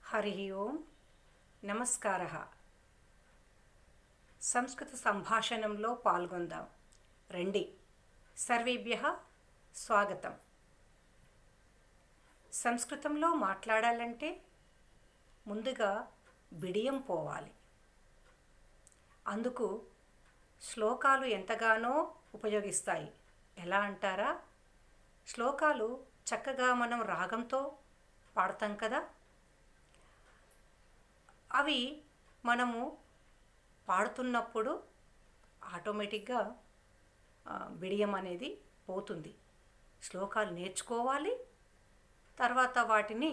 హరి ఓం నమస్కారः. సంస్కృత సంభాషణంలో పాల్గొందాం రండి. సర్వేభ్యః స్వాగతం. సంస్కృతంలో మాట్లాడాలంటే ముందుగా బిడియం పోవాలి. అందుకు శ్లోకాలు ఎంతగానో ఉపయోగిస్తాయి. ఎలా అంటారా? శ్లోకాలు చక్కగా మనం రాగంతో పాడతాం కదా, అవి మనము పాడుతున్నప్పుడు ఆటోమేటిక్గా బిడియం అనేది పోతుంది. శ్లోకాలు నేర్చుకోవాలి, తర్వాత వాటిని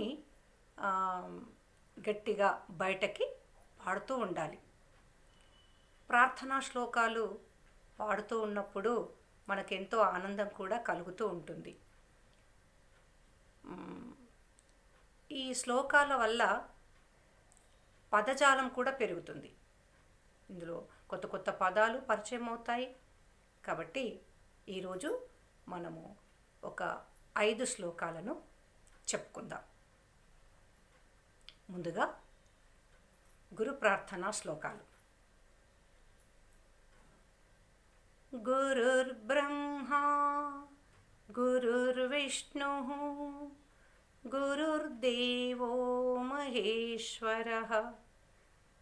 గట్టిగా బయటకి పాడుతూ ఉండాలి. ప్రార్థనా శ్లోకాలు పాడుతూ ఉన్నప్పుడు మనకెంతో ఆనందం కూడా కలుగుతూ ఉంటుంది. ఈ శ్లోకాల వల్ల పదజాలం కూడా పెరుగుతుంది. ఇందులో కొత్త కొత్త పదాలు పరిచయం అవుతాయి. కాబట్టి ఈరోజు మనము ఒక 5 శ్లోకాలను చెప్పుకుందాం. ముందుగా గురు ప్రార్థనా శ్లోకాలు. గురుర్బ్రహ్మా గురుర్విష్ణుః గురుర్దేవో మహేశ్వరః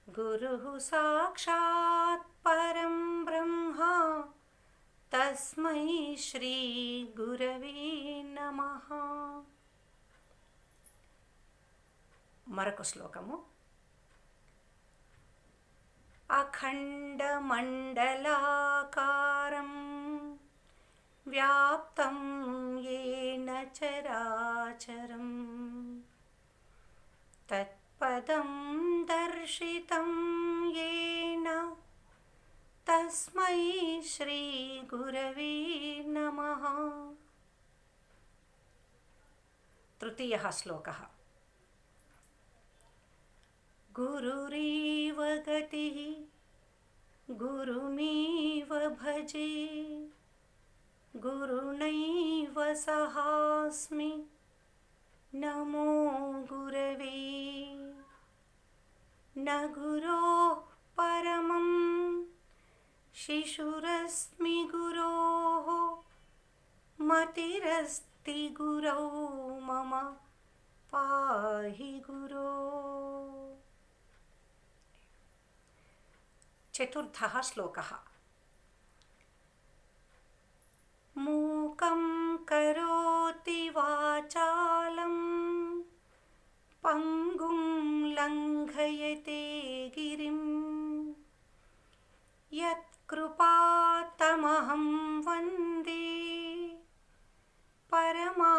గురుః సాక్షాత్ పరం బ్రహ్మ తస్మై శ్రీ గురవే నమః. మరొక శ్లోకము. అఖండమండలాకారం వ్యాప్తం యేన చరాచరం తత్పదం దర్శితం యేన తస్మై శ్రీ గురవే నమః. తృతీయః శ్లోకः. గురురేవ గతిః గురుమేవ భజే గురునైవ సహాస్మి నమో గురవే. న గురోః పరమం శిశురస్మి గురోః మతిరస్తి గురౌ మమ పాహి గురో. చతుర్థః శ్లోకः. మూకం కరోతి వాచాలం పంగుం లంఘయతే గిరిం యత్కృపాతమహం వందే పరమానందమాధవం.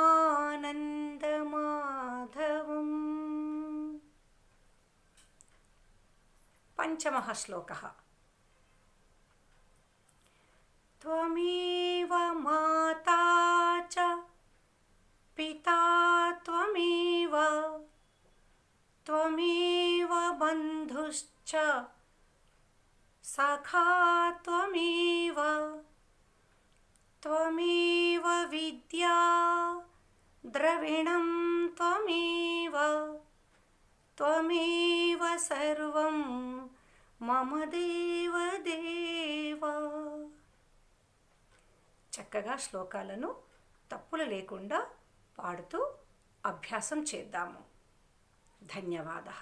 పంచమః శ్లోకः. త్వమేవ మాతా చ పితా త్వమేవ త్వమేవ బంధుశ్చ సఖా త్వమేవ త్వమేవ విద్యా ద్రవిణం త్వమేవ త్వమేవ సర్వం మమ దేవదేవ. చక్కగా శ్లోకాలను తప్పులు లేకుండా పాడుతూ అభ్యాసం చేద్దాము. ధన్యవాదः.